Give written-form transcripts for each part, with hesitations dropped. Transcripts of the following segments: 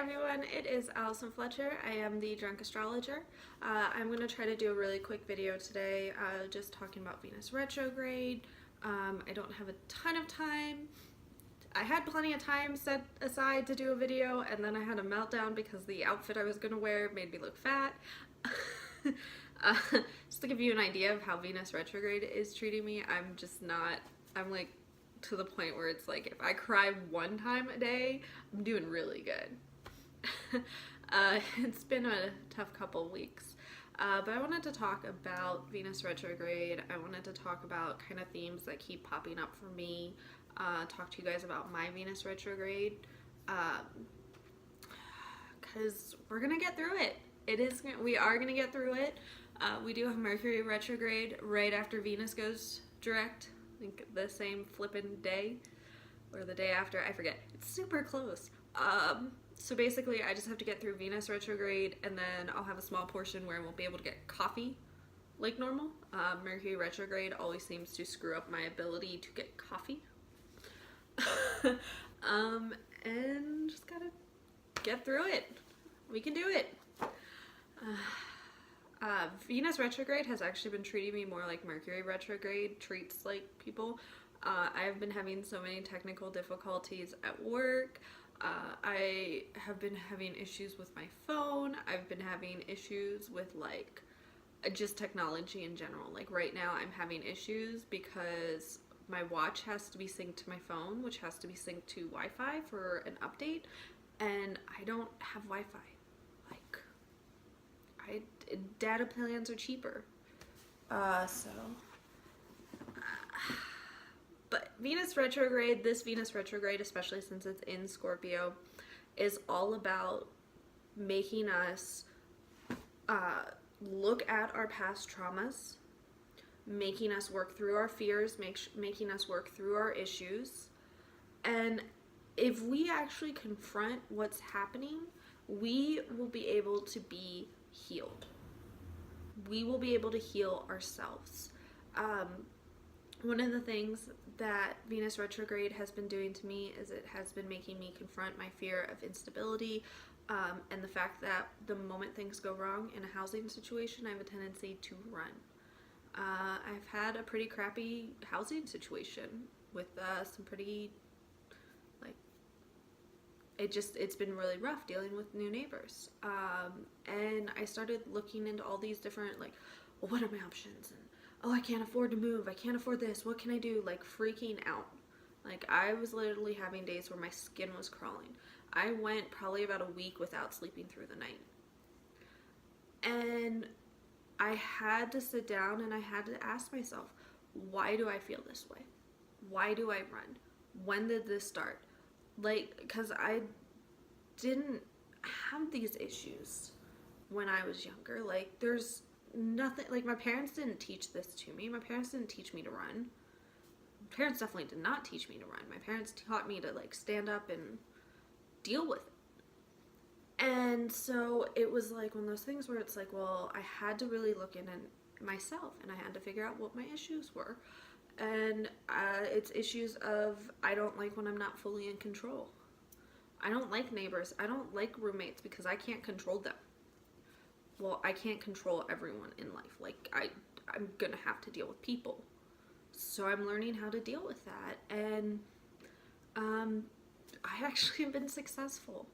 everyone, it is Allison Fletcher. I am the Drunk Astrologer. I'm going to try to do a really quick video today, just talking about Venus retrograde. I don't have a ton of time. I had plenty of time set aside to do a video, and then I had a meltdown because the outfit I was going to wear made me look fat. Just to give you an idea of how Venus retrograde is treating me, I'm like to the point where it's like if I cry one time a day, I'm doing really good. It's been a tough couple weeks, but I wanted to talk about Venus retrograde. I wanted to talk about kind of themes that keep popping up for me, talk to you guys about my Venus retrograde, because we're gonna get through it. We are gonna get through it. We do have Mercury retrograde right after Venus goes direct. I think the same flippin' day or the day after, I forget. It's super close. So basically I just have to get through Venus retrograde, and then I'll have a small portion where I won't be able to get coffee like normal. Mercury retrograde always seems to screw up my ability to get coffee. And just gotta get through it. We can do it. Venus retrograde has actually been treating me more like Mercury retrograde treats like people. I've been having so many technical difficulties at work. I have been having issues with my phone. I've been having issues with like just technology in general. Like right now I'm having issues because my watch has to be synced to my phone, which has to be synced to Wi-Fi for an update, and I don't have Wi-Fi. Data plans are cheaper. But Venus retrograde, this Venus retrograde, especially since it's in Scorpio, is all about making us look at our past traumas, making us work through our fears, making us work through our issues. And if we actually confront what's happening, we will be able to be healed. We will be able to heal ourselves. One of the things that Venus retrograde has been doing to me is it has been making me confront my fear of instability, and the fact that the moment things go wrong in a housing situation, I have a tendency to run. I've had a pretty crappy housing situation with some pretty, it's been really rough dealing with new neighbors. And I started looking into all these different, well, what are my options? And, oh, I can't afford to move. I can't afford this. What can I do? Freaking out. I was literally having days where my skin was crawling. I went probably about a week without sleeping through the night. And I had to sit down and I had to ask myself, why do I feel this way? Why do I run? When did this start? Because I didn't have these issues when I was younger. There's nothing, my parents didn't teach this to me. My parents didn't teach me to run. My parents definitely did not teach me to run. My parents taught me to, stand up and deal with it. And so it was one of those things where it's well, I had to really look in at myself, and I had to figure out what my issues were. And it's issues of, I don't like when I'm not fully in control. I don't like neighbors. I don't like roommates because I can't control them. Well, I can't control everyone in life. I'm gonna have to deal with people. So I'm learning how to deal with that. And I actually have been successful.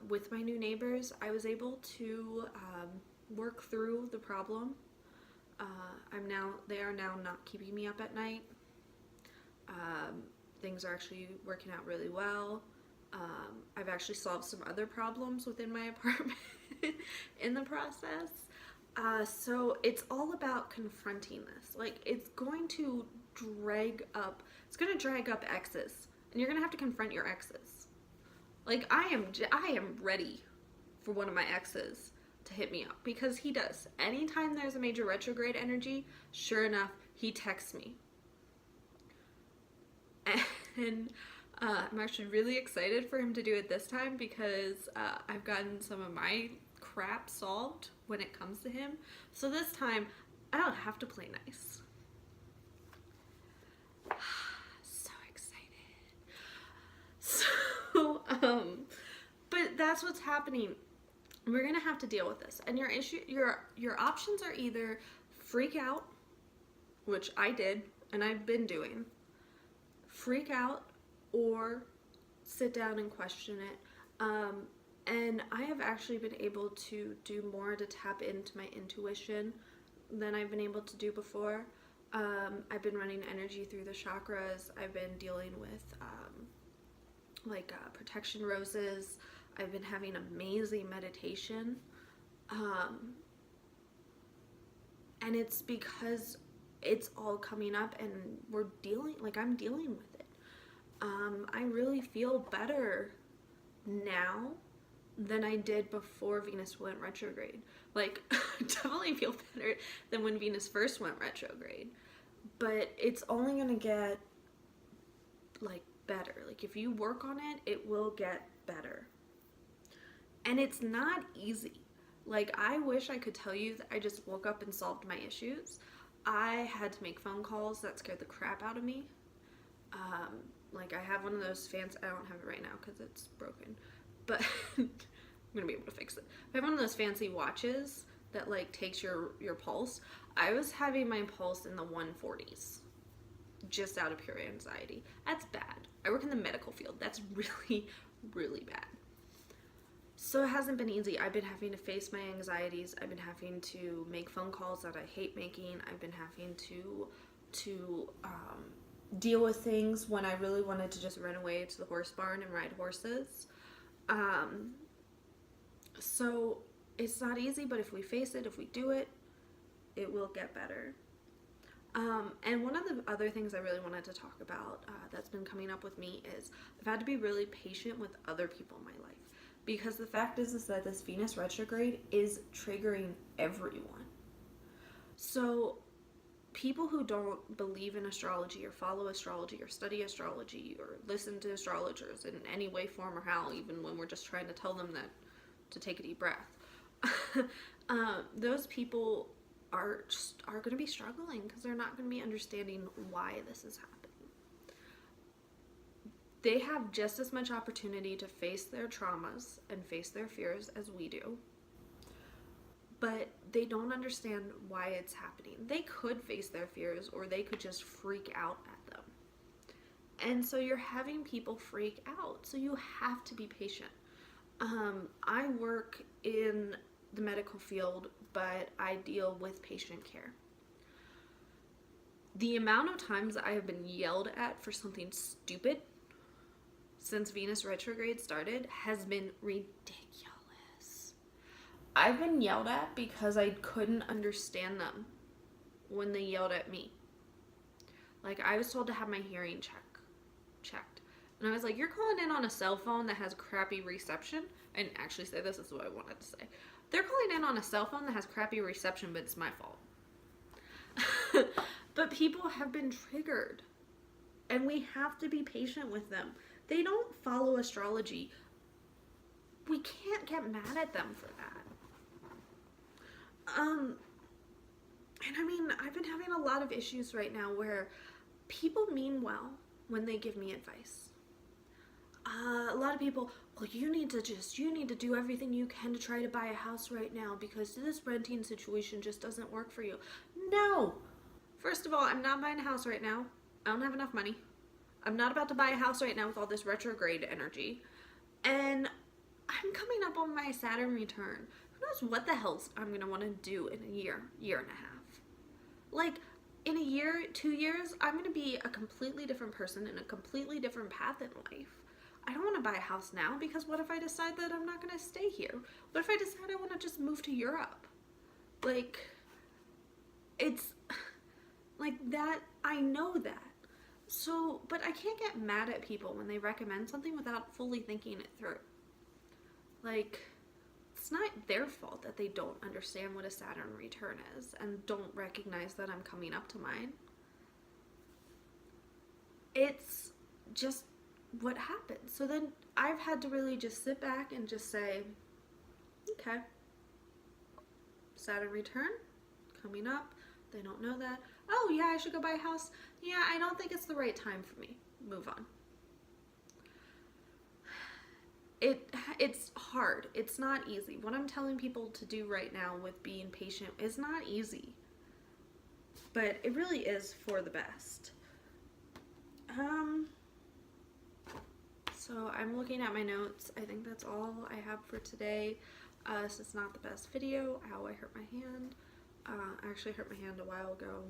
With my new neighbors, I was able to work through the problem. They are now not keeping me up at night. Things are actually working out really well. I've actually solved some other problems within my apartment in the process. So it's all about confronting this. It's going to drag up exes, and you're gonna have to confront your exes. I am ready for one of my exes to hit me up, because he does. Anytime there's a major retrograde energy, sure enough, he texts me. And I'm actually really excited for him to do it this time, because I've gotten some of my crap solved when it comes to him. So this time, I don't have to play nice. So excited. So, but that's what's happening. We're gonna have to deal with this. And your options are either freak out, which I did and I've been doing, freak out, or sit down and question it. And I have actually been able to do more to tap into my intuition than I've been able to do before. I've been running energy through the chakras. I've been dealing with protection roses. I've been having amazing meditation. And it's because it's all coming up and I'm dealing with it. I really feel better now than I did before Venus went retrograde. Like, I definitely feel better than when Venus first went retrograde. But it's only gonna get, like, better. Like, if you work on it, it will get better. And it's not easy. Like, I wish I could tell you that I just woke up and solved my issues. I had to make phone calls that scared the crap out of me. Like, I have one of those fancy, I don't have it right now because it's broken, but I'm gonna be able to fix it. I have one of those fancy watches that like takes your pulse. I was having my pulse in the 140s just out of pure anxiety. That's bad. I work in the medical field. That's really, really bad. So it hasn't been easy. I've been having to face my anxieties. I've been having to make phone calls that I hate making. I've been having to deal with things when I really wanted to just run away to the horse barn and ride horses. So it's not easy, but if we face it, if we do it, it will get better. And one of the other things I really wanted to talk about that's been coming up with me is I've had to be really patient with other people in my life. Because the fact is that this Venus retrograde is triggering everyone. So people who don't believe in astrology or follow astrology or study astrology or listen to astrologers in any way, form, or how, even when we're just trying to tell them that to take a deep breath, those people are going to be struggling because they're not going to be understanding why this is happening. They have just as much opportunity to face their traumas and face their fears as we do, but they don't understand why it's happening. They could face their fears or they could just freak out at them. And so you're having people freak out, so you have to be patient. I work in the medical field, but I deal with patient care. The amount of times I have been yelled at for something stupid since Venus retrograde started has been ridiculous. I've been yelled at because I couldn't understand them when they yelled at me. Like, I was told to have my hearing checked. And I was like, you're calling in on a cell phone that has crappy reception? I didn't actually say this is what I wanted to say. They're calling in on a cell phone that has crappy reception, but it's my fault. But people have been triggered. And we have to be patient with them. They don't follow astrology. We can't get mad at them for that. And I mean, I've been having a lot of issues right now where people mean well when they give me advice. A lot of people, well, you need to do everything you can to try to buy a house right now because this renting situation just doesn't work for you. No! First of all, I'm not buying a house right now. I don't have enough money. I'm not about to buy a house right now with all this retrograde energy. And I'm coming up on my Saturn return. Who knows what the hell I'm going to want to do in a year and a half. Like, in a year, 2 years, I'm going to be a completely different person in a completely different path in life. I don't want to buy a house now because what if I decide that I'm not going to stay here? What if I decide I want to just move to Europe? Like, it's like that. I know that. So, but I can't get mad at people when they recommend something without fully thinking it through. Like, it's not their fault that they don't understand what a Saturn return is and don't recognize that I'm coming up to mine. It's just what happens. So then I've had to really just sit back and just say, okay, Saturn return coming up. They don't know that. Oh yeah, I should go buy a house. Yeah, I don't think it's the right time for me. Move on. it's hard. It's not easy. What I'm telling people to do right now with being patient is not easy. But it really is for the best. So I'm looking at my notes. I think that's all I have for today. This is not the best video. Ow, I hurt my hand. I actually hurt my hand a while ago,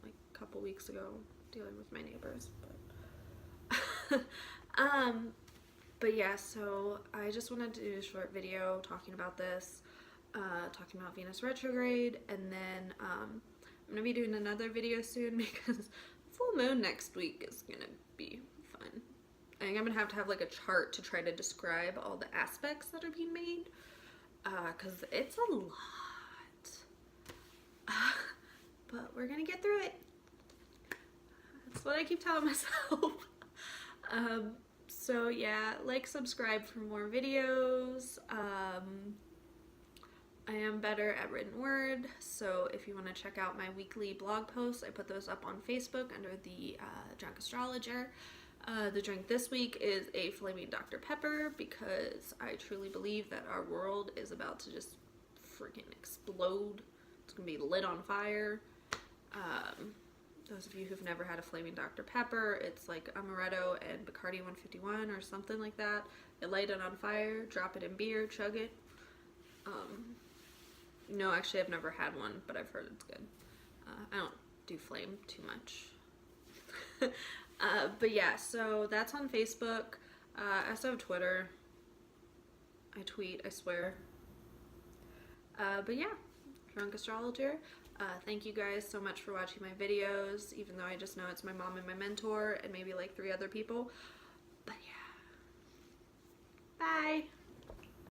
like a couple weeks ago, dealing with my neighbors. But yeah, so I just wanted to do a short video talking about this, talking about Venus retrograde, and then I'm gonna be doing another video soon because full moon next week is gonna be fun. I think I'm gonna have like a chart to try to describe all the aspects that are being made, because it's a lot. But we're gonna get through it. That's what I keep telling myself. So yeah, like, subscribe for more videos. I am better at written word, so if you want to check out my weekly blog posts, I put those up on Facebook under the Drunk Astrologer. The drink this week is a Flaming Dr. Pepper because I truly believe that our world is about to just freaking explode. It's gonna be lit on fire. Those of you who've never had a Flaming Dr. Pepper, it's like amaretto and Bacardi 151 or something like that. You light it on fire, drop it in beer, chug it. No, actually I've never had one, but I've heard it's good. I don't do flame too much. But yeah, so that's on Facebook. I also have Twitter. I tweet, I swear. But yeah, Drunk Astrologer. Thank you guys so much for watching my videos, even though I just know it's my mom and my mentor and maybe like 3 other people.